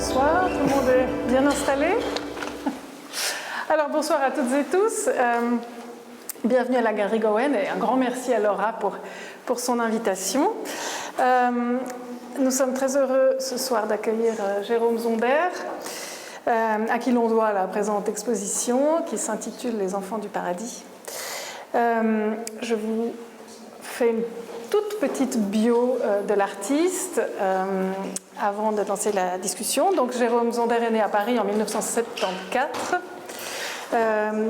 bonsoir, tout le monde est bien installé? Alors bonsoir à toutes et tous, bienvenue à la Galerie Gowen et un grand merci à Laura pour son invitation. Nous sommes très heureux ce soir d'accueillir Jérôme Zonder, à qui l'on doit la présente exposition qui s'intitule Les Enfants du Paradis. Je vous fais une toute petite bio de l'artiste avant de lancer la discussion. Donc Jérôme Zonder est né à Paris en 1974,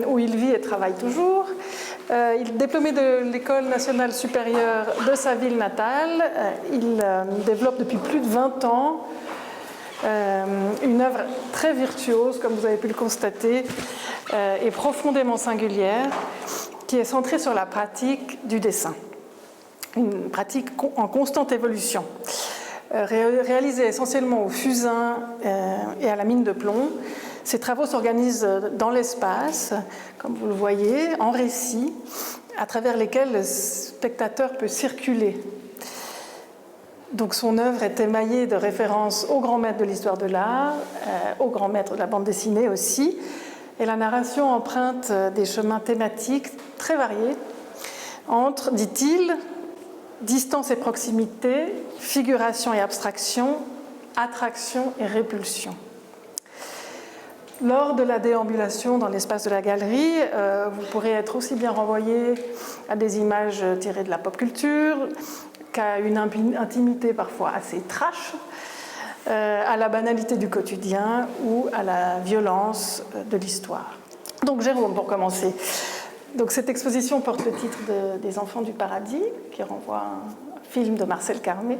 où il vit et travaille toujours. Il est diplômé de l'École nationale supérieure de sa ville natale. Il développe depuis plus de 20 ans une œuvre très virtuose, comme vous avez pu le constater, et profondément singulière, qui est centrée sur la pratique du dessin. Une pratique en constante évolution, réalisée essentiellement au fusain et à la mine de plomb. Ces travaux s'organisent dans l'espace, comme vous le voyez, en récits, à travers lesquels le spectateur peut circuler. Donc son œuvre est émaillée de références aux grands maîtres de l'histoire de l'art, aux grands maîtres de la bande dessinée aussi, et la narration emprunte des chemins thématiques très variés entre, dit-il, distance et proximité, figuration et abstraction, attraction et répulsion. Lors de la déambulation dans l'espace de la galerie, vous pourrez être aussi bien renvoyé à des images tirées de la pop culture qu'à une intimité parfois assez trash, à la banalité du quotidien ou à la violence de l'histoire. Donc Jérôme, pour commencer. Donc, cette exposition porte le titre des Enfants du Paradis, qui renvoie à un film de Marcel Carné.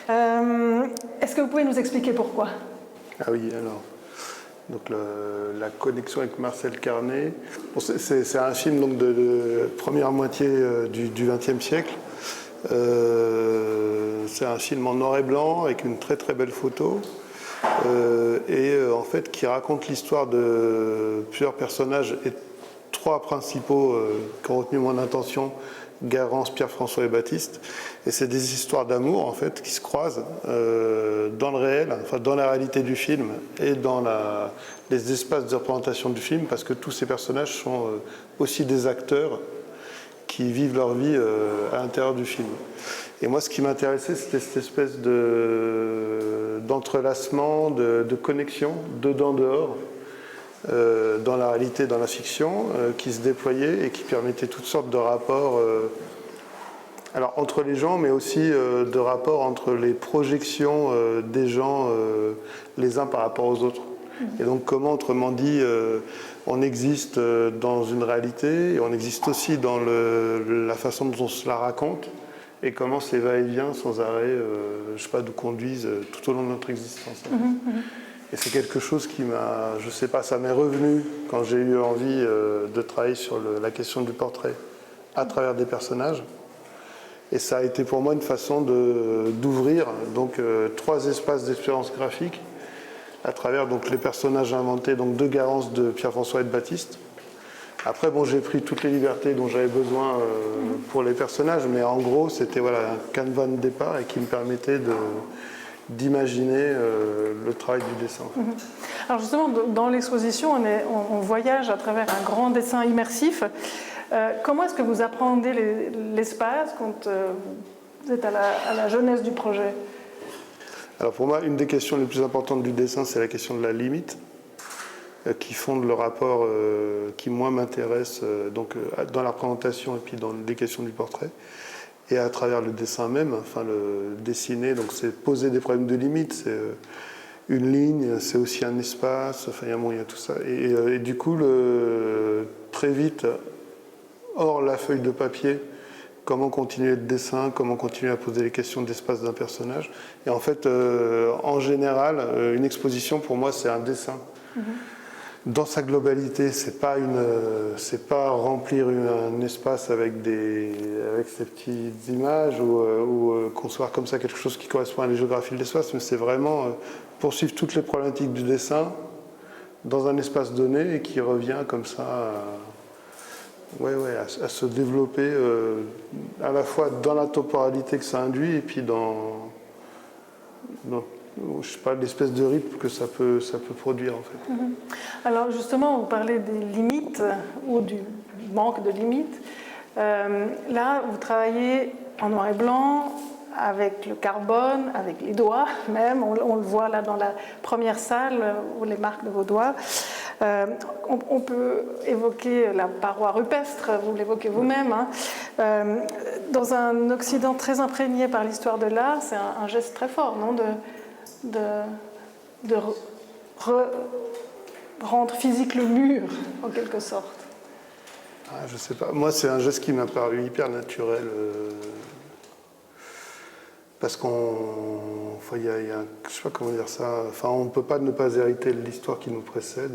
Est-ce que vous pouvez nous expliquer pourquoi? Ah oui, alors. Donc la connexion avec Marcel Carné, bon, c'est un film donc, de première moitié du XXe siècle. C'est un film en noir et blanc avec une très très belle photo en fait qui raconte l'histoire de plusieurs personnages et trois principaux qui ont retenu mon attention: Garance, Pierre-François et Baptiste. Et c'est des histoires d'amour en fait qui se croisent dans le réel, enfin dans la réalité du film et dans les espaces de représentation du film, parce que tous ces personnages sont aussi des acteurs qui vivent leur vie à l'intérieur du film. Et moi, ce qui m'intéressait, c'était cette espèce d'entrelacement, de connexion, dedans-dehors, dans la réalité, dans la fiction, qui se déployait et qui permettait toutes sortes de rapports alors entre les gens, mais aussi de rapports entre les projections des gens les uns par rapport aux autres. Et donc comment, autrement dit, on existe dans une réalité et on existe aussi dans la façon dont on se la raconte, et comment ces va-et-vient sans arrêt, je ne sais pas d'où conduisent tout au long de notre existence. Et c'est quelque chose qui m'a, je ne sais pas, ça m'est revenu quand j'ai eu envie de travailler sur la question du portrait à travers des personnages. Et ça a été pour moi une façon d'ouvrir donc trois espaces d'expérience graphique à travers donc les personnages inventés donc de Garance, de Pierre-François et de Baptiste. Après, bon, j'ai pris toutes les libertés dont j'avais besoin pour les personnages, mais en gros, c'était voilà, un canevas de départ et qui me permettait d'imaginer le travail du dessin. Alors justement, dans l'exposition, on voyage à travers un grand dessin immersif. Comment est-ce que vous appréhendez l'espace quand vous êtes à la jeunesse du projet? Alors pour moi, une des questions les plus importantes du dessin, c'est la question de la limite, qui fonde le rapport qui, moi, m'intéresse donc dans la représentation et puis dans les questions du portrait. Et à travers le dessin même, enfin le dessiner, donc c'est poser des problèmes de limite, c'est une ligne, c'est aussi un espace, enfin il y a tout ça. Et du coup, très vite, hors la feuille de papier, comment continuer le dessin, comment continuer à poser les questions d'espace d'un personnage. Et en fait, en général, une exposition pour moi, c'est un dessin. Dans sa globalité, c'est pas remplir un espace avec ces petites images ou construire comme ça quelque chose qui correspond à la géographie de l'espace, mais c'est vraiment poursuivre toutes les problématiques du dessin dans un espace donné et qui revient comme ça à se développer à la fois dans la temporalité que ça induit et puis dans je sais pas, l'espèce de rythme que ça peut produire en fait. Alors justement, vous parlez des limites ou du manque de limites. Là, vous travaillez en noir et blanc, avec le carbone, avec les doigts même. On le voit là dans la première salle, où les marques de vos doigts. On peut évoquer la paroi rupestre, vous l'évoquez vous-même. Hein. Dans un Occident très imprégné par l'histoire de l'art, c'est un geste très fort, non, de rendre physique le mur, en quelque sorte. Ah, je sais pas. Moi, c'est un geste qui m'a paru hyper naturel. Parce il y a, je sais pas comment dire ça. Enfin, on ne peut pas ne pas hériter de l'histoire qui nous précède.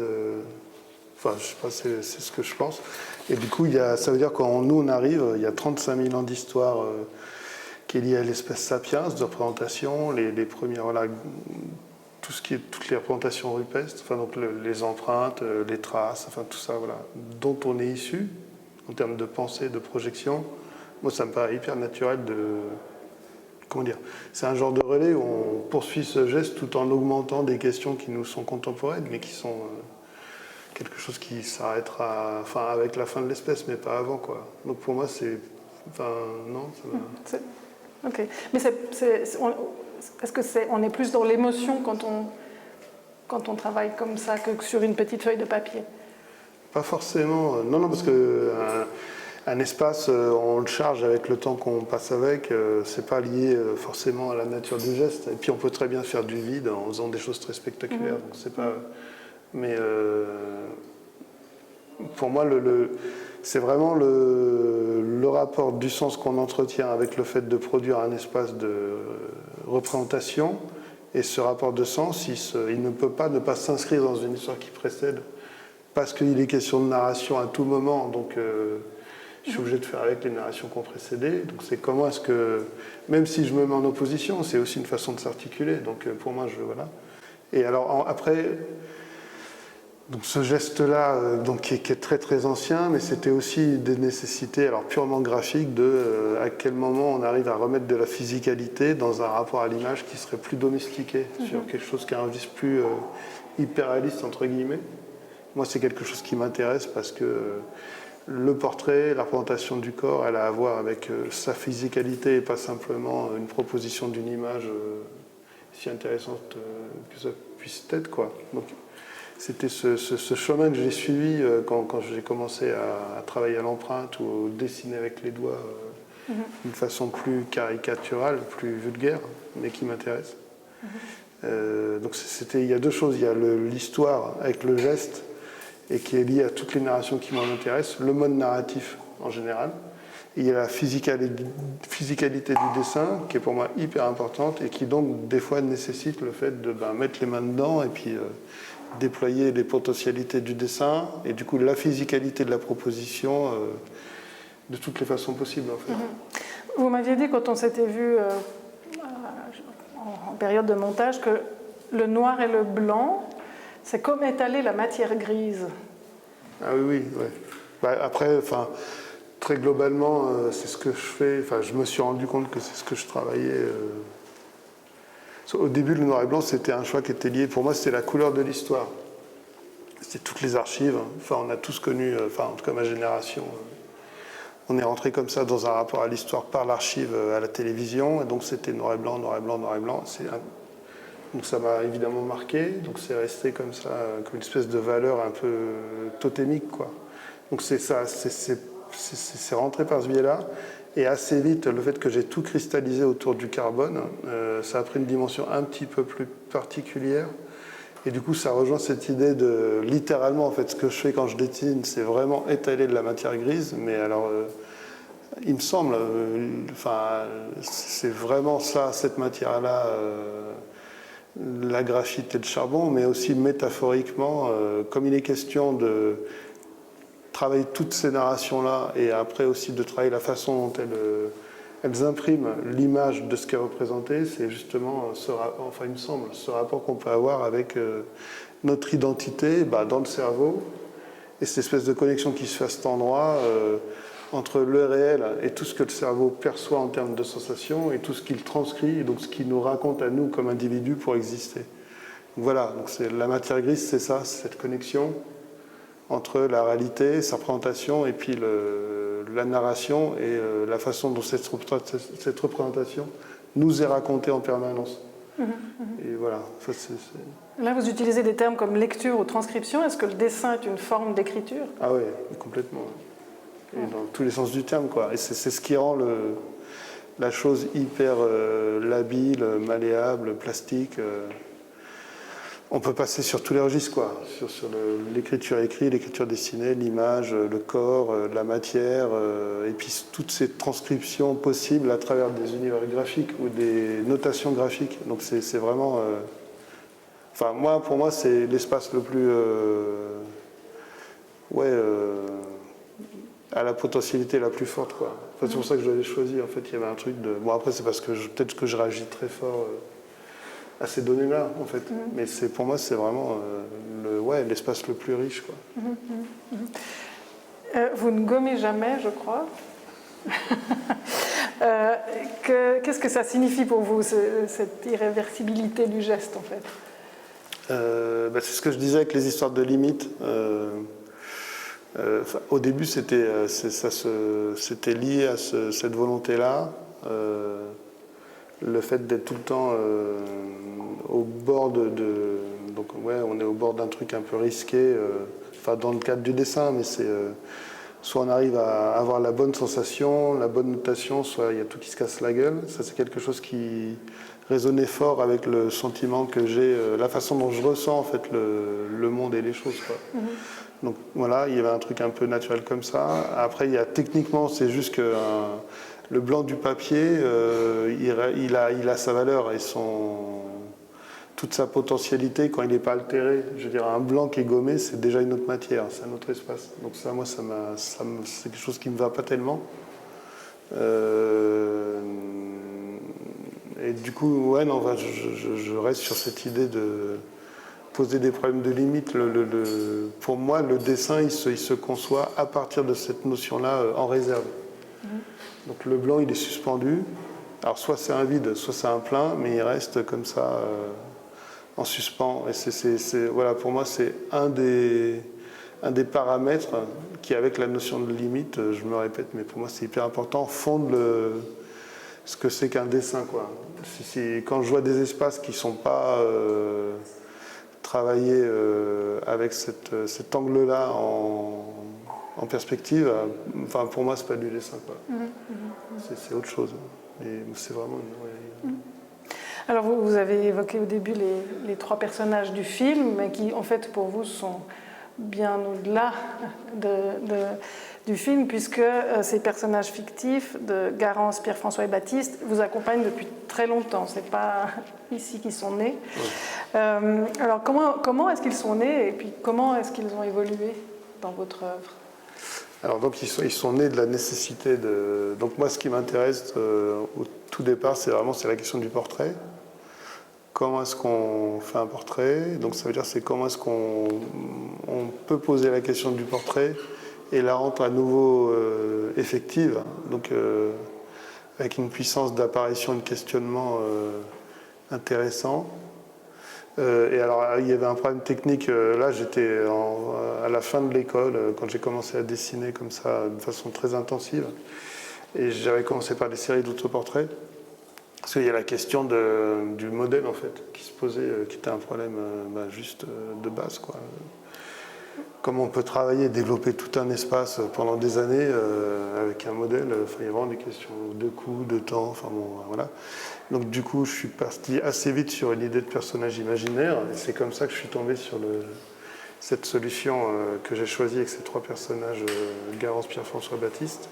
Enfin, je sais pas, c'est ce que je pense. Et du coup, ça veut dire que quand nous on arrive, il y a 35 000 ans d'histoire qui est liée à l'espèce sapiens, de représentation, les premières, voilà, toutes les représentations rupestres, enfin donc les empreintes, les traces, enfin tout ça, voilà, dont on est issu en termes de pensée, de projection. Moi, ça me paraît hyper naturel de comment dire, c'est un genre de relais où on poursuit ce geste tout en augmentant des questions qui nous sont contemporaines, mais qui sont quelque chose qui s'arrêtera, enfin, avec la fin de l'espèce, mais pas avant, quoi. Donc pour moi, c'est, enfin, non. Ok, mais est-ce que on est plus dans l'émotion quand on travaille comme ça que sur une petite feuille de papier? Pas forcément. Non, parce que un espace, on le charge avec le temps qu'on passe avec. C'est pas lié forcément à la nature du geste. Et puis on peut très bien faire du vide en faisant des choses très spectaculaires. Donc c'est pas. Mais pour moi, c'est vraiment le rapport du sens qu'on entretient avec le fait de produire un espace de représentation. Et ce rapport de sens, il ne peut pas ne pas s'inscrire dans une histoire qui précède, parce qu'il est question de narration à tout moment. Donc je suis obligé de faire avec les narrations qui ont précédé. Donc c'est comment est-ce que, même si je me mets en opposition, c'est aussi une façon de s'articuler. Donc pour moi, voilà. Et alors après, donc ce geste-là, qui est très très ancien, mais c'était aussi des nécessités, alors purement graphiques, de à quel moment on arrive à remettre de la physicalité dans un rapport à l'image qui serait plus domestiqué, sur quelque chose qui a un vice plus hyper réaliste entre guillemets. Moi, c'est quelque chose qui m'intéresse parce que le portrait, la représentation du corps, elle a à voir avec sa physicalité et pas simplement une proposition d'une image si intéressante que ça puisse être, quoi. Donc, c'était ce chemin que j'ai suivi quand j'ai commencé à travailler à l'empreinte ou à dessiner avec les doigts d'une façon plus caricaturale, plus vulgaire, mais qui m'intéresse. Donc il y a deux choses. Il y a l'histoire avec le geste, et qui est lié à toutes les narrations qui m'en intéressent, le mode narratif en général. Et il y a la physicalité du dessin, qui est pour moi hyper importante, et qui donc des fois nécessite le fait de mettre les mains dedans, et puis déployer les potentialités du dessin, et du coup la physicalité de la proposition de toutes les façons possibles, en fait. Vous m'aviez dit, quand on s'était vu en période de montage, que le noir et le blanc, c'est comme étaler la matière grise. Ah oui, ouais. Après, très globalement, c'est ce que je fais. Je me suis rendu compte que c'est ce que je travaillais. Au début, le noir et blanc, c'était un choix qui était lié. Pour moi, c'était la couleur de l'histoire. C'était toutes les archives. On a tous connu, en tout cas ma génération, on est rentré comme ça dans un rapport à l'histoire par l'archive à la télévision. Et donc, c'était noir et blanc, noir et blanc, noir et blanc. Donc ça m'a évidemment marqué, donc c'est resté comme ça, comme une espèce de valeur un peu totémique, quoi. Donc c'est ça, c'est rentré par ce biais-là, et assez vite, le fait que j'ai tout cristallisé autour du carbone, ça a pris une dimension un petit peu plus particulière, et du coup ça rejoint cette idée de, littéralement en fait, ce que je fais quand je dessine, c'est vraiment étaler de la matière grise, mais alors, il me semble, c'est vraiment ça, cette matière-là, la graphite et le charbon, mais aussi métaphoriquement, comme il est question de travailler toutes ces narrations-là et après aussi de travailler la façon dont elles impriment l'image de ce qui est représenté, c'est justement, il me semble, ce rapport qu'on peut avoir avec notre identité dans le cerveau et cette espèce de connexion qui se fait à cet endroit entre le réel et tout ce que le cerveau perçoit en termes de sensations et tout ce qu'il transcrit, et donc ce qu'il nous raconte à nous comme individus pour exister. Donc voilà, donc la matière grise, c'est ça, c'est cette connexion entre la réalité, sa représentation, et puis la narration et la façon dont cette représentation nous est racontée en permanence. Et voilà. Là, vous utilisez des termes comme lecture ou transcription. Est-ce que le dessin est une forme d'écriture? Ah oui, complètement. Et dans tous les sens du terme, quoi. Et c'est ce qui rend la chose hyper labile, malléable, plastique. On peut passer sur tous les registres, quoi. Sur l'écriture écrite, l'écriture dessinée, l'image, le corps, la matière, et puis toutes ces transcriptions possibles à travers des univers graphiques ou des notations graphiques. Donc c'est vraiment... Enfin, pour moi, c'est l'espace le plus... à la potentialité la plus forte, quoi. Enfin, c'est pour ça que je l'avais choisi. En fait, il y avait un truc de... Bon, après, c'est parce que peut-être que je réagis très fort... à ces données-là, en fait. Mais pour moi, c'est vraiment l'espace le plus riche, quoi. Vous ne gommez jamais, je crois. Qu'est-ce que ça signifie pour vous, cette irréversibilité du geste, en fait? C'est ce que je disais avec les histoires de limites. Au début, c'était lié à cette volonté-là. Le fait d'être tout le temps au bord donc on est au bord d'un truc un peu risqué, dans le cadre du dessin, mais c'est soit on arrive à avoir la bonne sensation, la bonne notation, soit il y a tout qui se casse la gueule. Ça, c'est quelque chose qui résonnait fort avec le sentiment que j'ai, la façon dont je ressens en fait le monde et les choses, quoi. Donc voilà, il y avait un truc un peu naturel comme ça. Après, techniquement, c'est juste que le blanc du papier, il a sa valeur et toute sa potentialité quand il n'est pas altéré. Je veux dire, un blanc qui est gommé, c'est déjà une autre matière, c'est un autre espace. Donc ça, moi, c'est quelque chose qui ne me va pas tellement. Et du coup, je reste sur cette idée de poser des problèmes de limite. Pour moi, le dessin, il se conçoit à partir de cette notion-là en réserve. Donc le blanc, il est suspendu. Alors soit c'est un vide, soit c'est un plein, mais il reste comme ça en suspens. Et voilà, pour moi, c'est un des paramètres qui, avec la notion de limite, je me répète, mais pour moi, c'est hyper important, fonde ce que c'est qu'un dessin, quoi. Quand je vois des espaces qui ne sont pas travaillés avec cet angle-là en perspective, pour moi, c'est pas du dessin, quoi. C'est autre chose. Et c'est vraiment Alors, vous avez évoqué au début les trois personnages du film, mais qui, en fait, pour vous, sont bien au-delà du film, puisque ces personnages fictifs de Garance, Pierre-François et Baptiste vous accompagnent depuis très longtemps. Ce n'est pas ici qu'ils sont nés. Ouais. Alors, comment est-ce qu'ils sont nés et puis comment est-ce qu'ils ont évolué dans votre œuvre? Alors, donc, ils sont nés de la nécessité de... Donc, moi, ce qui m'intéresse au tout départ, c'est la question du portrait. Comment est-ce qu'on fait un portrait? Donc, ça veut dire, c'est comment est-ce qu'on peut poser la question du portrait et la rendre à nouveau effective. Donc, avec une puissance d'apparition et de questionnement intéressant. Et alors, il y avait un problème technique. Là, j'étais à la fin de l'école, quand j'ai commencé à dessiner comme ça, de façon très intensive. Et j'avais commencé par des séries d'autoportraits. Parce qu'il y a la question du modèle, en fait, qui se posait, qui était un problème juste de base, quoi. Comment on peut travailler, développer tout un espace pendant des années avec un modèle. Il y a vraiment des questions de coût, de temps, voilà. Donc du coup, je suis parti assez vite sur une idée de personnage imaginaire. Et c'est comme ça que je suis tombé sur cette solution que j'ai choisie avec ces trois personnages, Garance, Pierre-François, Baptiste.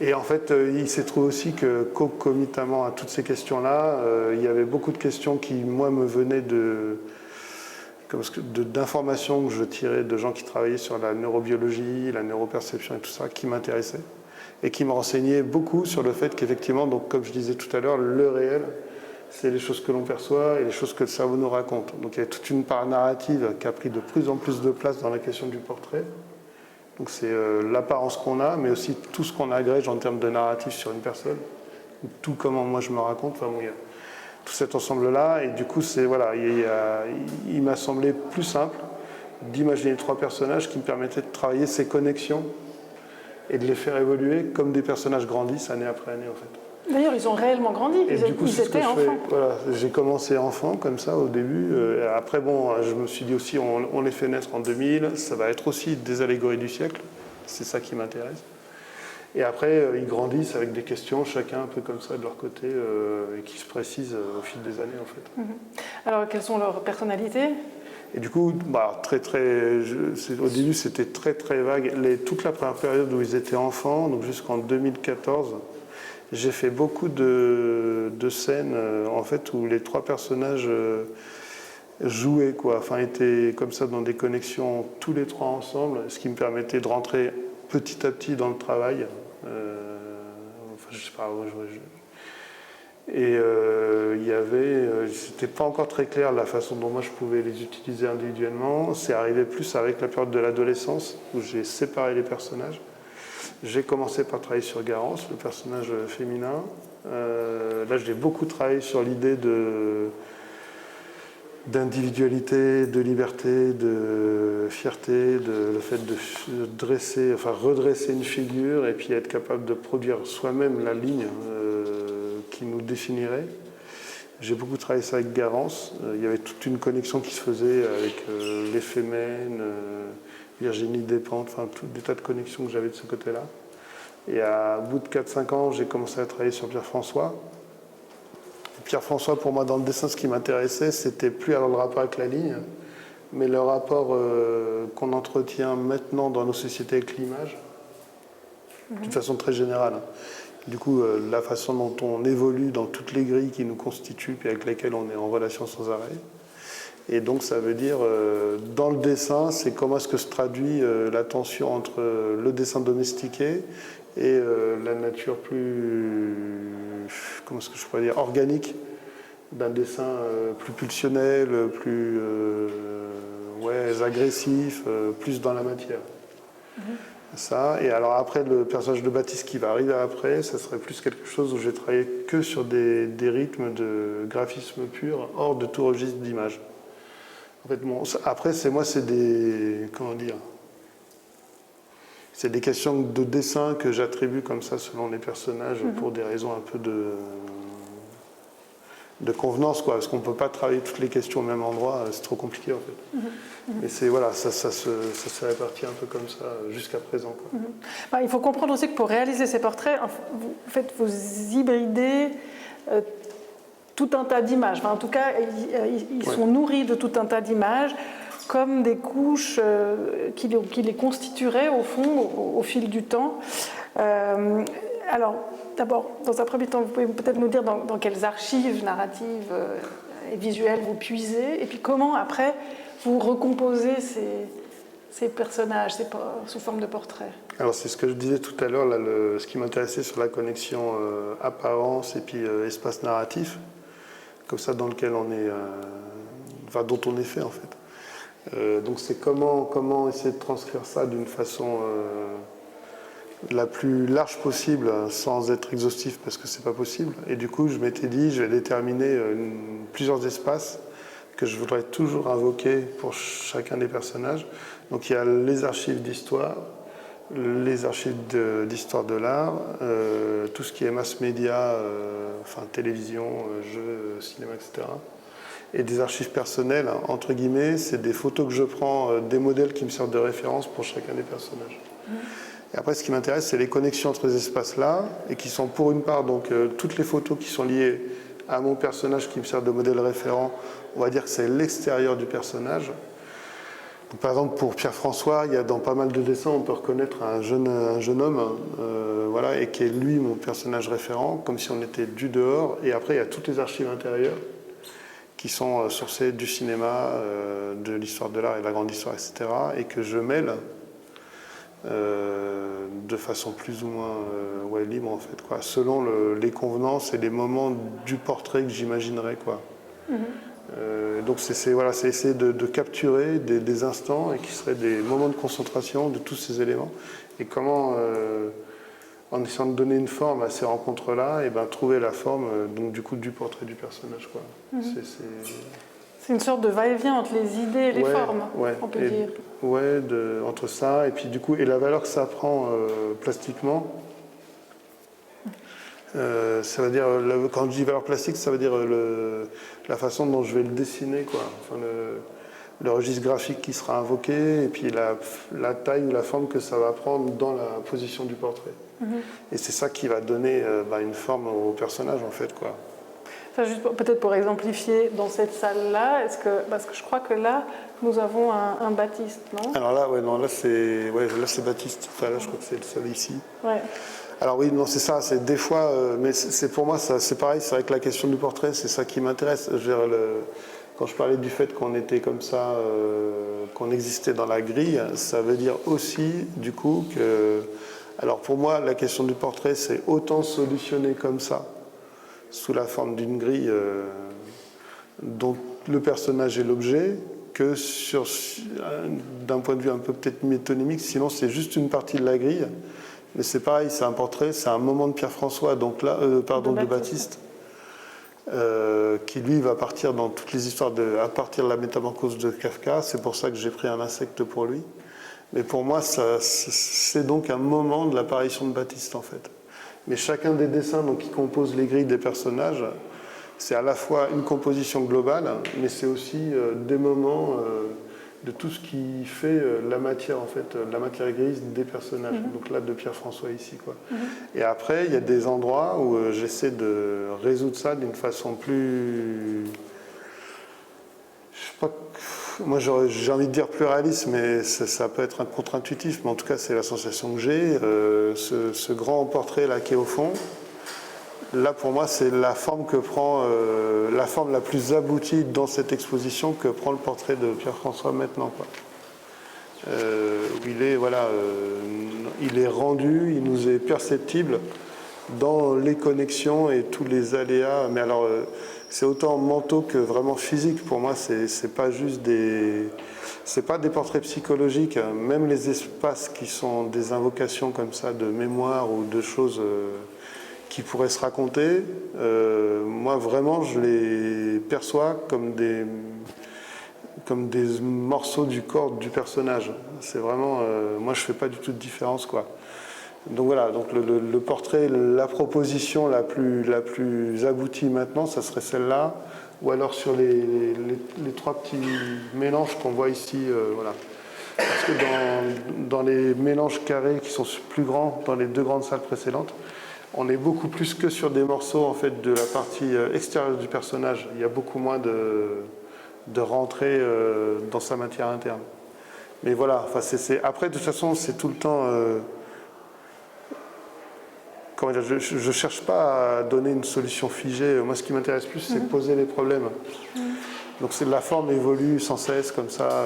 Et en fait, il s'est trouvé aussi que concomitamment à toutes ces questions-là, il y avait beaucoup de questions qui, moi, me venaient d'informations que je tirais de gens qui travaillaient sur la neurobiologie, la neuroperception et tout ça, qui m'intéressaient et qui me renseignaient beaucoup sur le fait qu'effectivement, donc comme je disais tout à l'heure, le réel, c'est les choses que l'on perçoit et les choses que le cerveau nous raconte. Donc il y a toute une part narrative qui a pris de plus en plus de place dans la question du portrait, Donc c'est l'apparence qu'on a, mais aussi tout ce qu'on agrège en termes de narratif sur une personne, tout comment moi je me raconte. Enfin, bon, il y a tout cet ensemble-là, et du coup, voilà, il m'a semblé plus simple d'imaginer 3 personnages qui me permettaient de travailler ces connexions et de les faire évoluer comme des personnages grandissent année après année, en fait. D'ailleurs, ils ont réellement grandi, Et du coup, ils étaient enfants. Voilà, j'ai commencé enfant, comme ça, au début. Après, bon, je me suis dit aussi, on les fait naître en 2000, ça va être aussi des allégories du siècle, c'est ça qui m'intéresse. Et après, ils grandissent avec des questions, chacun un peu comme ça de leur côté, et qui se précisent au fil des années, en fait. Alors, quelles sont leurs personnalités ? Et du coup, au début, c'était très très vague. Toute la première période où ils étaient enfants, donc jusqu'en 2014, j'ai fait beaucoup de scènes en fait, où les 3 personnages jouaient, quoi. Enfin, étaient comme ça dans des connexions tous les 3 ensemble, ce qui me permettait de rentrer petit à petit dans le travail. Enfin, je sais pas, et il y avait, c'était pas encore très clair la façon dont moi je pouvais les utiliser individuellement. C'est arrivé plus avec la période de l'adolescence où j'ai séparé les personnages. J'ai commencé par travailler sur Garance, le personnage féminin. Là, j'ai beaucoup travaillé sur l'idée d'individualité, de liberté, de fierté, le fait de redresser une figure et puis être capable de produire soi-même la ligne qui nous définirait. J'ai beaucoup travaillé ça avec Garance. Il y avait toute une connexion qui se faisait avec les Femen, Virginie Despentes, enfin tout des tas de connexions que j'avais de ce côté-là. Et au bout de 4-5 ans, j'ai commencé à travailler sur Pierre-François. Pierre-François, pour moi, dans le dessin, ce qui m'intéressait, c'était plus alors le rapport avec la ligne, mais le rapport qu'on entretient maintenant dans nos sociétés avec l'image, d'une façon très générale. Du coup, la façon dont on évolue dans toutes les grilles qui nous constituent, puis avec lesquelles on est en relation sans arrêt. Et donc, ça veut dire, dans le dessin, c'est comment est-ce que se traduit la tension entre le dessin domestiqué et la nature plus, comment est-ce que je pourrais dire, organique d'un dessin plus pulsionnel, plus agressif, plus dans la matière. Ça. Et alors après, le personnage de Baptiste qui va arriver après, ça serait plus quelque chose où j'ai travaillé que sur des rythmes de graphisme pur, hors de tout registre d'image. En fait, après, c'est des, comment dire, c'est des questions de dessin que j'attribue comme ça selon les personnages pour des raisons un peu de convenance, quoi, parce qu'on ne peut pas travailler toutes les questions au même endroit, c'est trop compliqué en fait. Mais c'est voilà, ça se répartit un peu comme ça jusqu'à présent, quoi. Il faut comprendre aussi que pour réaliser ces portraits, vous hybridez tout un tas d'images. Enfin, en tout cas, ils sont nourris de tout un tas d'images, comme des couches qui les constitueraient au fond au fil du temps. Alors, d'abord, dans un premier temps, vous pouvez peut-être nous dire dans quelles archives narratives et visuelles vous puisez, et puis comment après vous recomposez ces personnages sous forme de portraits. Alors c'est ce que je disais tout à l'heure, ce qui m'intéressait sur la connexion apparence et puis espace narratif, comme ça dans lequel on est, dont on est fait en fait. Donc c'est comment essayer de transcrire ça d'une façon la plus large possible, sans être exhaustif parce que c'est pas possible. Et du coup, je m'étais dit, je vais déterminer plusieurs espaces que je voudrais toujours invoquer pour chacun des personnages. Donc il y a les archives d'histoire, les archives d'histoire de l'art, tout ce qui est mass média, télévision, jeux, cinéma, etc. Et des archives personnelles, entre guillemets, c'est des photos que je prends, des modèles qui me servent de référence pour chacun des personnages. Et après, ce qui m'intéresse, c'est les connexions entre ces espaces-là, et qui sont pour une part donc toutes les photos qui sont liées à mon personnage qui me sert de modèle référent. On va dire que c'est l'extérieur du personnage. Donc, par exemple, pour Pierre-François, il y a dans pas mal de dessins, on peut reconnaître un jeune homme, et qui est lui mon personnage référent, comme si on était du dehors. Et après, il y a toutes les archives intérieures qui sont sourcées du cinéma, de l'histoire de l'art et de la grande histoire, etc., et que je mêle de façon plus ou moins libre, en fait, quoi, selon les convenances et les moments du portrait que j'imaginerais, quoi. Donc c'est voilà, essayer de capturer des instants et qui seraient des moments de concentration de tous ces éléments. Et comment, en essayant de donner une forme à ces rencontres-là, et ben, trouver la forme donc, du coup, du portrait du personnage. Quoi. C'est une sorte de va-et-vient entre les idées et les formes, on peut dire. Ouais, entre ça, et puis du coup, et la valeur que ça prend plastiquement. Ça veut dire, quand je dis valeur plastique, ça veut dire la façon dont je vais le dessiner, quoi. Enfin, le registre graphique qui sera invoqué, et puis la taille ou la forme que ça va prendre dans la position du portrait. Et c'est ça qui va donner une forme au personnage, en fait, quoi. Juste peut-être pour exemplifier dans cette salle-là, parce que je crois que là, nous avons un Baptiste, non? Alors là, là c'est Baptiste. Enfin, là, je crois que c'est celui ici. Ouais. Alors oui, non, c'est ça. C'est des fois, mais c'est pour moi, c'est pareil. C'est vrai que la question du portrait, c'est ça qui m'intéresse. Quand je parlais du fait qu'on était comme ça, qu'on existait dans la grille, ça veut dire aussi, du coup, que. Alors pour moi, la question du portrait, c'est autant solutionné comme ça, sous la forme d'une grille dont le personnage est l'objet, que d'un point de vue un peu peut-être métonymique, sinon c'est juste une partie de la grille. Mais c'est pareil, c'est un portrait, c'est un moment de Pierre-François, donc là, de Baptiste, qui lui va partir dans toutes les histoires à partir de la métamorphose de Kafka. C'est pour ça que j'ai pris un insecte pour lui. Mais pour moi, c'est donc un moment de l'apparition de Baptiste, en fait. Mais chacun des dessins donc, qui composent les grilles des personnages, c'est à la fois une composition globale, mais c'est aussi des moments de tout ce qui fait la matière, en fait, la matière grise des personnages. Donc là, de Pierre-François ici, quoi. Et après, il y a des endroits où j'essaie de résoudre ça d'une façon plus... Je sais pas... Moi, j'ai envie de dire plus réaliste, mais ça peut être un contre-intuitif, mais en tout cas, c'est la sensation que j'ai. Ce grand portrait là qui est au fond, là, pour moi, c'est la forme que prend, la forme la plus aboutie dans cette exposition que prend le portrait de Pierre-François maintenant, quoi. Où il est, voilà, il est rendu, il nous est perceptible dans les connexions et tous les aléas. Mais alors, c'est autant mentaux que vraiment physique. Pour moi, c'est pas juste c'est pas des portraits psychologiques. Même les espaces qui sont des invocations comme ça de mémoire ou de choses qui pourraient se raconter, moi vraiment, je les perçois comme des morceaux du corps du personnage. C'est vraiment, moi, je fais pas du tout de différence, quoi. Donc voilà, donc le portrait, la proposition la plus aboutie maintenant, ça serait celle-là, ou alors sur les trois petits mélanges qu'on voit ici, voilà. Parce que dans les mélanges carrés qui sont plus grands, dans les deux grandes salles précédentes, on est beaucoup plus que sur des morceaux en fait de la partie extérieure du personnage. Il y a beaucoup moins de rentrée dans sa matière interne. Mais voilà, enfin après de toute façon c'est tout le temps. Comment dire, je ne cherche pas à donner une solution figée. Moi, ce qui m'intéresse plus, c'est de poser les problèmes. Donc, la forme évolue sans cesse, comme ça,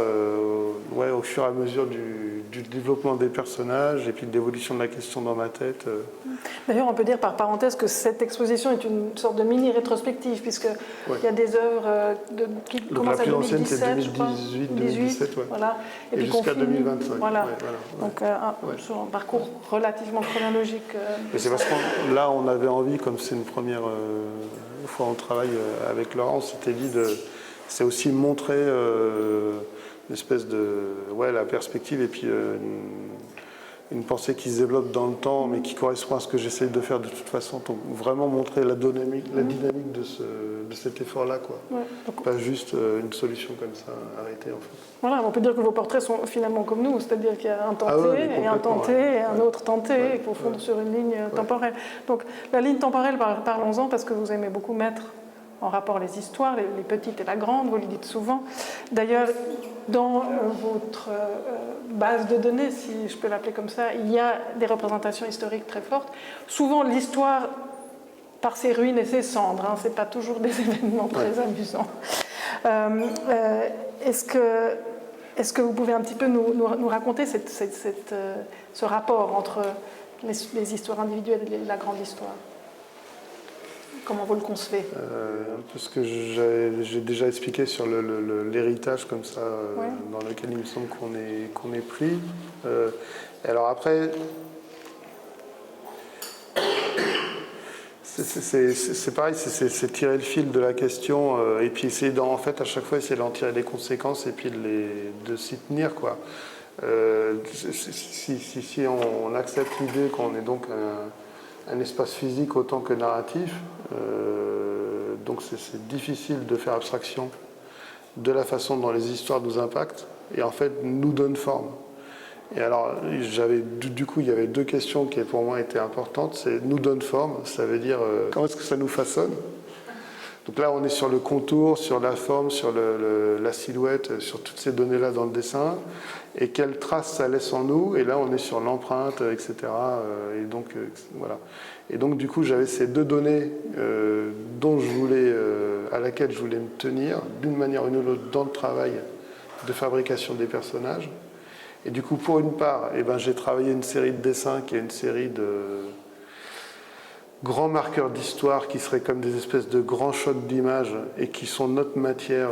au fur et à mesure du développement des personnages et puis de l'évolution de la question dans ma tête. D'ailleurs, on peut dire par parenthèse que cette exposition est une sorte de mini-rétrospective, puisqu'il y a des œuvres qui commencent à 2017, c'est 2018, 2017, voilà. Et puis jusqu'à 2025. Voilà. Donc, sur un parcours relativement chronologique. Et c'est parce que là, on avait envie, comme c'est une première fois on travaille avec Laurent, on s'était dit c'est aussi montrer une espèce de la perspective et puis une pensée qui se développe dans le temps mais qui correspond à ce que j'essaie de faire de toute façon. Donc vraiment montrer la dynamique de cet effort-là, quoi. Donc, pas juste une solution comme ça arrêtée, en fait. Voilà, on peut dire que vos portraits sont finalement comme nous, c'est-à-dire qu'il y a un tenté et un tenté et un autre tenté et qu'on fonde sur une ligne temporelle. Donc la ligne temporelle, parlons-en parce que vous aimez beaucoup mettre en rapport les histoires, les petites et la grande, vous le dites souvent. D'ailleurs, dans votre base de données, si je peux l'appeler comme ça, il y a des représentations historiques très fortes. Souvent, l'histoire, par ses ruines et ses cendres, ce n'est pas toujours des événements très amusants. Est-ce que vous pouvez un petit peu nous raconter ce rapport entre les histoires individuelles et la grande histoire ? Comment vous le concevez? Un peu ce que j'ai déjà expliqué sur l'héritage comme ça, dans lequel il me semble qu'on est pris. Alors après, c'est pareil, c'est tirer le fil de la question et puis essayer en fait à chaque fois essayer d'en tirer les conséquences et puis de s'y tenir quoi. Si on accepte l'idée qu'on est donc un espace physique autant que narratif, donc c'est difficile de faire abstraction de la façon dont les histoires nous impactent et en fait nous donnent forme. Et alors, du coup, il y avait deux questions qui pour moi étaient importantes. C'est nous donne forme, ça veut dire comment est-ce que ça nous façonne. Donc là, on est sur le contour, sur la forme, sur la silhouette, sur toutes ces données-là dans le dessin. Et quelles traces ça laisse en nous. Et là, on est sur l'empreinte, etc. Et donc, voilà. Et donc, du coup, j'avais ces deux données à laquelle je voulais me tenir, d'une manière ou d'une autre, dans le travail de fabrication des personnages. Et du coup, pour une part, j'ai travaillé une série de dessins qui est une série de grands marqueurs d'histoire qui seraient comme des espèces de grands shots d'images et qui sont notre matière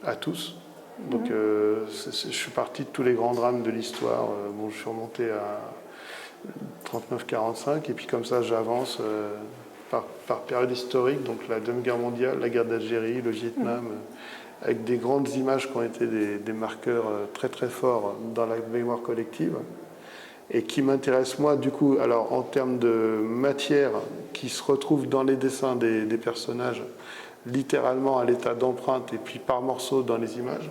à tous. Donc, je suis parti de tous les grands drames de l'histoire. Je suis remonté à 39-45 et puis comme ça, j'avance par période historique. Donc, la Deuxième Guerre mondiale, la guerre d'Algérie, le Vietnam. Avec des grandes images qui ont été des marqueurs très très forts dans la mémoire collective et qui m'intéressent moi du coup alors en termes de matière qui se retrouve dans les dessins des personnages littéralement à l'état d'empreinte et puis par morceaux dans les images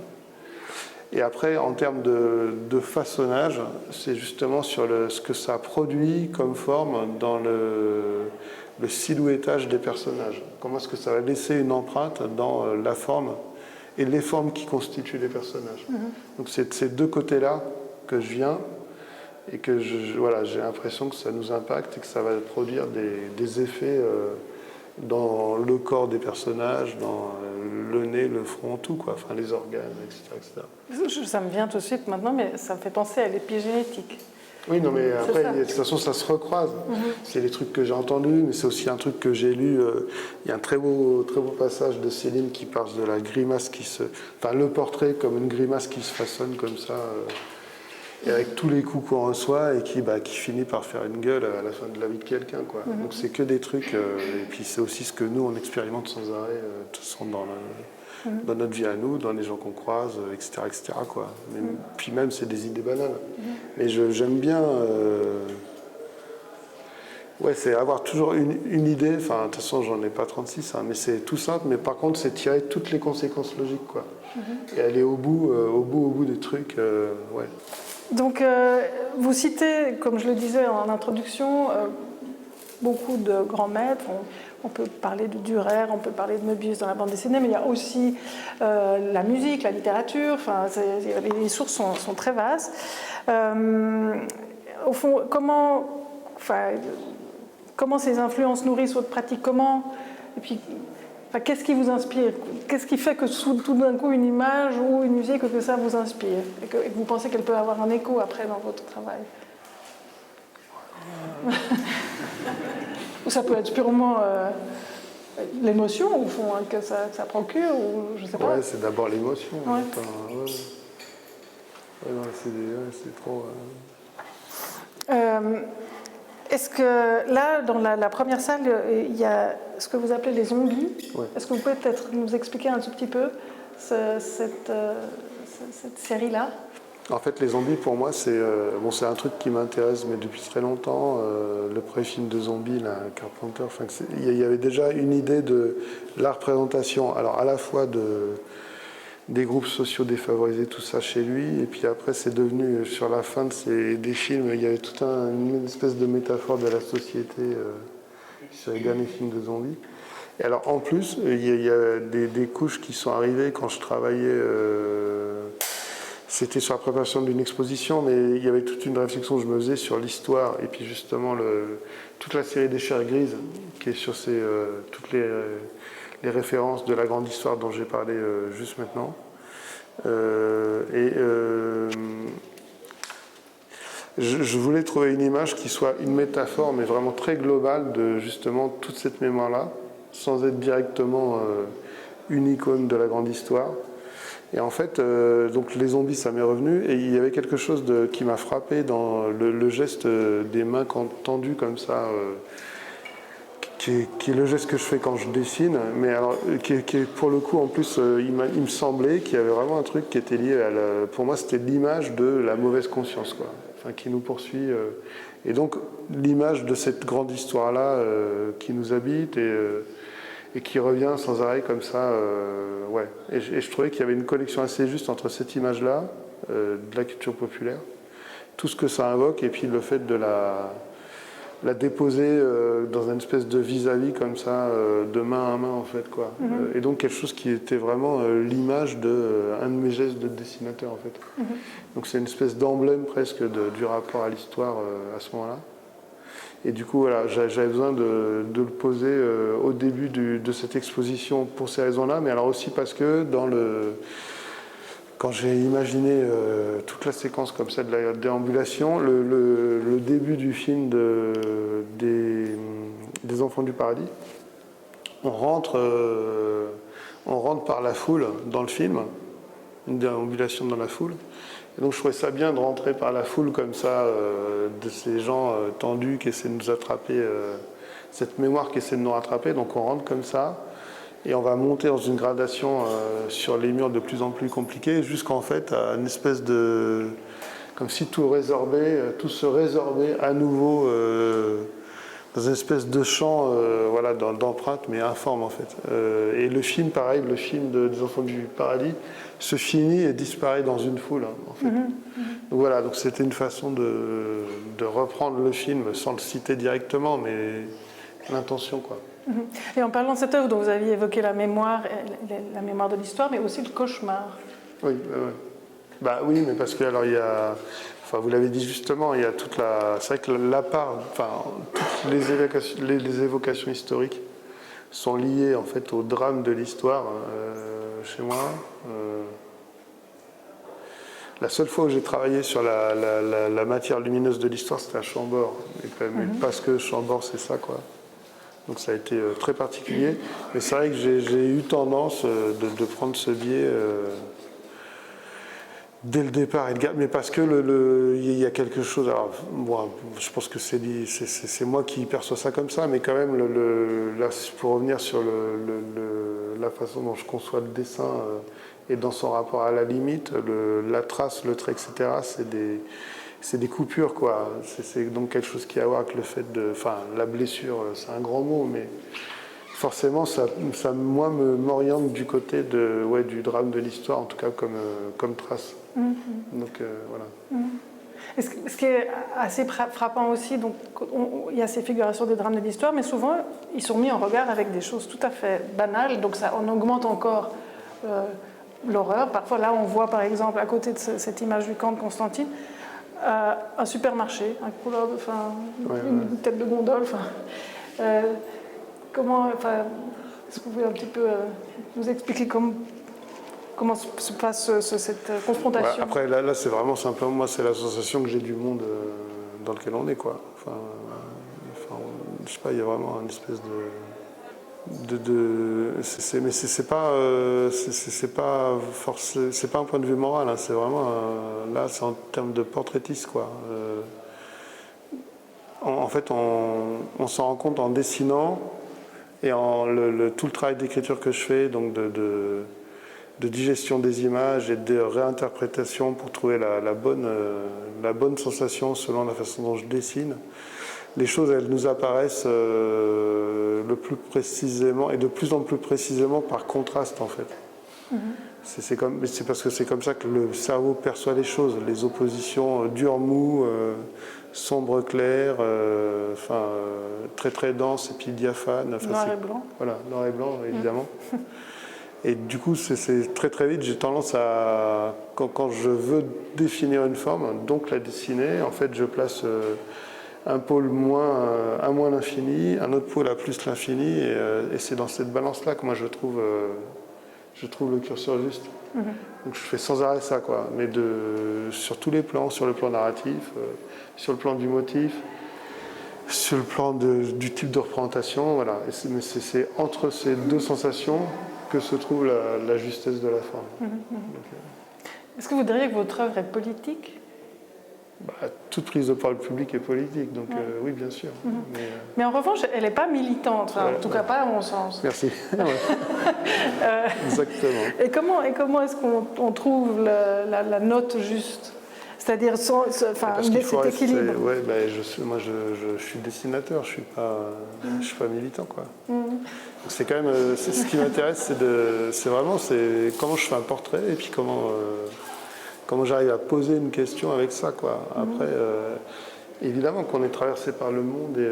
et après en termes de façonnage c'est justement sur ce que ça produit comme forme dans le silhouettage des personnages, comment est-ce que ça va laisser une empreinte dans la forme et les formes qui constituent les personnages. Donc c'est de ces deux côtés-là que je viens et que j'ai l'impression que ça nous impacte et que ça va produire des effets dans le corps des personnages, dans le nez, le front, tout, quoi, enfin les organes, etc., etc. Ça me vient tout de suite maintenant, mais ça me fait penser à l'épigénétique. Oui, non, mais après, de toute façon, ça se recroise. C'est les trucs que j'ai entendus, mais c'est aussi un truc que j'ai lu. Il y a un très beau passage de Céline qui parle de la grimace enfin, le portrait comme une grimace qui se façonne comme ça, et avec tous les coups qu'on reçoit, et qui finit par faire une gueule à la fin de la vie de quelqu'un, quoi. Donc c'est que des trucs, et puis c'est aussi ce que nous, on expérimente sans arrêt, tout sont dans notre vie à nous, dans les gens qu'on croise, etc. quoi. Puis même, c'est des idées banales. Mais j'aime bien... c'est avoir toujours une idée. Enfin, de toute façon, j'en ai pas 36, mais c'est tout simple. Mais par contre, c'est tirer toutes les conséquences logiques, quoi. Et aller au bout des trucs, Donc, vous citez, comme je le disais en introduction, beaucoup de grands maîtres. On peut parler de Dürer, on peut parler de Möbius dans la bande dessinée, mais il y a aussi la musique, la littérature. Enfin, les sources sont très vastes. Au fond, comment ces influences nourrissent votre pratique? Et puis, qu'est-ce qui vous inspire? Qu'est-ce qui fait que tout d'un coup une image ou une musique, que ça vous inspire et que vous pensez qu'elle peut avoir un écho après dans votre travail? Ou ça peut être purement l'émotion au fond que ça procure, ou je sais pas. Ouais, c'est d'abord l'émotion. Ouais. C'est trop. Est-ce que là, dans la première salle, il y a ce que vous appelez les zombies? Ouais. Est-ce que vous pouvez peut-être nous expliquer un tout petit peu cette série-là? En fait, les zombies, pour moi, c'est un truc qui m'intéresse, mais depuis très longtemps. Le premier film de zombies, là, Carpenter, il y avait déjà une idée de la représentation, alors à la fois des groupes sociaux défavorisés, tout ça chez lui, et puis après, c'est devenu, sur la fin des films, il y avait toute une espèce de métaphore de la société sur les derniers films de zombies. Et alors, en plus, il y a des couches qui sont arrivées quand je travaillais... C'était sur la préparation d'une exposition, mais il y avait toute une réflexion que je me faisais sur l'histoire et puis justement toute la série des chairs grises qui est sur toutes les références de la grande histoire dont j'ai parlé juste maintenant. je voulais trouver une image qui soit une métaphore, mais vraiment très globale de justement toute cette mémoire-là, sans être directement une icône de la grande histoire. Et en fait, donc les zombies, ça m'est revenu, et il y avait quelque chose qui m'a frappé dans le geste des mains tendues comme ça, qui est le geste que je fais quand je dessine, mais alors, qui est pour le coup, en plus, il me semblait qu'il y avait vraiment un truc qui était lié pour moi, c'était l'image de la mauvaise conscience, quoi, enfin, qui nous poursuit. Et donc, l'image de cette grande histoire-là qui nous habite et qui revient sans arrêt comme ça, ouais. Et je trouvais qu'il y avait une connexion assez juste entre cette image-là, de la culture populaire, tout ce que ça invoque, et puis le fait de la déposer dans une espèce de vis-à-vis comme ça, de main à main en fait, quoi. Et donc quelque chose qui était vraiment l'image d'un de mes gestes de dessinateur en fait. Donc c'est une espèce d'emblème presque du rapport à l'histoire à ce moment-là. Et du coup, voilà, j'avais besoin de le poser au début de cette exposition pour ces raisons-là, mais alors aussi parce que quand j'ai imaginé toute la séquence comme ça de la déambulation, le début du film des Enfants du Paradis, on rentre par la foule dans le film, une déambulation dans la foule. Et donc je trouvais ça bien de rentrer par la foule comme ça, de ces gens tendus qui essaient de nous attraper, cette mémoire qui essaie de nous rattraper. Donc on rentre comme ça, et on va monter dans une gradation sur les murs de plus en plus compliqués, jusqu'en fait à une espèce de... comme si tout se résorbait à nouveau dans une espèce de champ voilà, d'empreinte, mais informe en fait. Et le film, pareil, le film des Enfants du Paradis, se finit et disparaît dans une foule, hein, en fait. Donc voilà, donc c'était une façon de reprendre le film sans le citer directement, mais l'intention, quoi. Et en parlant de cette œuvre dont vous aviez évoqué la mémoire de l'histoire, mais aussi le cauchemar. Oui, bah oui, mais parce que alors il y a, enfin vous l'avez dit justement, il y a toute la, c'est vrai que la part, enfin toutes les évocations historiques sont liées en fait au drame de l'histoire chez moi. La seule fois où j'ai travaillé sur la matière lumineuse de l'histoire, c'était à Chambord, parce que Chambord c'est ça, quoi. Donc ça a été très particulier, mais c'est vrai que j'ai eu tendance de prendre ce biais dès le départ, mais parce que il y a quelque chose. Alors, bon, je pense que c'est moi qui perçois ça comme ça, mais quand même, là, pour revenir sur la façon dont je conçois le dessin et dans son rapport à la limite, la trace, le trait, etc., c'est des coupures, quoi. C'est donc quelque chose qui a à voir avec le fait de... Enfin, la blessure, c'est un grand mot, mais forcément, ça moi, m'oriente du côté du drame de l'histoire, en tout cas comme trace. Donc, voilà. Et ce qui est assez frappant aussi, donc, il y a ces figurations des drames de l'histoire, mais souvent, ils sont mis en regard avec des choses tout à fait banales, donc ça on augmente encore l'horreur. Parfois, là, on voit, par exemple, à côté de cette image du camp de Constantine, un supermarché, un couloir, une tête de gondole. Est-ce que vous pouvez un petit peu nous expliquer comment se passe cette confrontation? Après, là c'est vraiment simplement, moi, c'est la sensation que j'ai du monde dans lequel on est, quoi. Je sais pas, il y a vraiment une espèce mais c'est pas forcément, c'est pas un point de vue moral, hein, c'est vraiment là c'est en termes de portraitiste, quoi. En fait on s'en rend compte en dessinant et tout le travail d'écriture que je fais, donc de digestion des images et de réinterprétation pour trouver la bonne sensation selon la façon dont je dessine. Les choses, elles nous apparaissent le plus précisément et de plus en plus précisément par contraste, en fait. C'est parce que c'est comme ça que le cerveau perçoit les choses, les oppositions dur mou, sombre clair, très très dense et puis diaphane. Noir et blanc. Voilà, noir et blanc, évidemment. Et du coup, c'est très très vite, j'ai tendance à, quand je veux définir une forme, donc la dessiner, en fait je place un pôle à moins l'infini, un autre pôle à plus l'infini, et c'est dans cette balance-là que moi je trouve le curseur juste. Donc je fais sans arrêt ça, quoi. Mais sur tous les plans, sur le plan narratif, sur le plan du motif, sur le plan du type de représentation, voilà. Mais c'est entre ces deux sensations que se trouve la justesse de la forme. Est-ce que vous diriez que votre œuvre est politique ? Toute prise de parole publique est politique, donc oui, bien sûr. Mais en revanche, elle n'est pas militante, en tout cas pas à mon sens. Merci. Exactement. Et comment est-ce qu'on trouve la note juste ? C'est-à-dire cet équilibre. Moi, je suis dessinateur, je suis pas militant, quoi. C'est quand même, ce qui m'intéresse, c'est vraiment comment je fais un portrait et puis comment j'arrive à poser une question avec ça, quoi. Après, évidemment qu'on est traversé par le monde et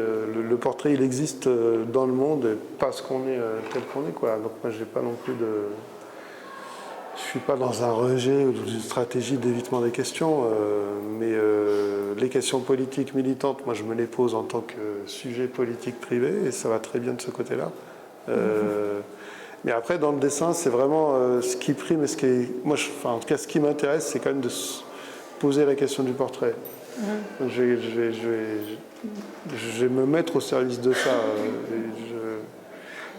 le portrait, il existe dans le monde et parce qu'on est tel qu'on est, quoi. Donc moi, j'ai pas non plus je suis pas dans un rejet ou dans une stratégie d'évitement des questions, mais les questions politiques militantes, moi, je me les pose en tant que sujet politique privé et ça va très bien de ce côté-là. Mais après, dans le dessin, c'est vraiment ce qui prime et ce qui est... Moi, en tout cas, ce qui m'intéresse, c'est quand même de se poser la question du portrait. Donc, je vais me mettre au service de ça.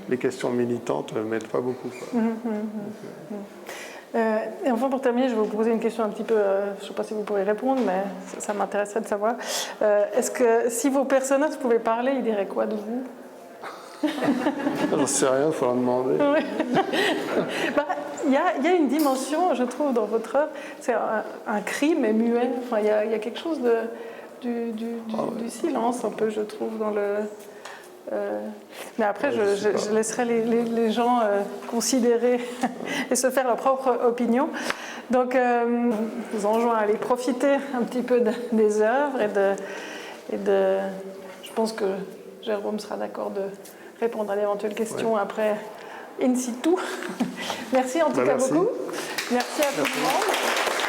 Les questions militantes ne m'aident pas beaucoup, quoi. Et enfin, pour terminer, je vais vous poser une question un petit peu... je ne sais pas si vous pourrez répondre, mais ça m'intéresserait de savoir. Est-ce que si vos personnages pouvaient parler, ils diraient quoi de vous ? J'en sais rien, il faut leur demander. Il y a une dimension, je trouve, dans votre œuvre, c'est un cri, mais muet. Enfin, il y a quelque chose du silence, un peu, je trouve, dans le... Mais après, je laisserai les gens considérer et se faire leur propre opinion. Donc, je vous enjoins à aller profiter un petit peu des œuvres et de... Je pense que Jérôme sera d'accord de répondre à d'éventuelles questions après in situ. Merci en tout cas beaucoup. Merci à tout le monde.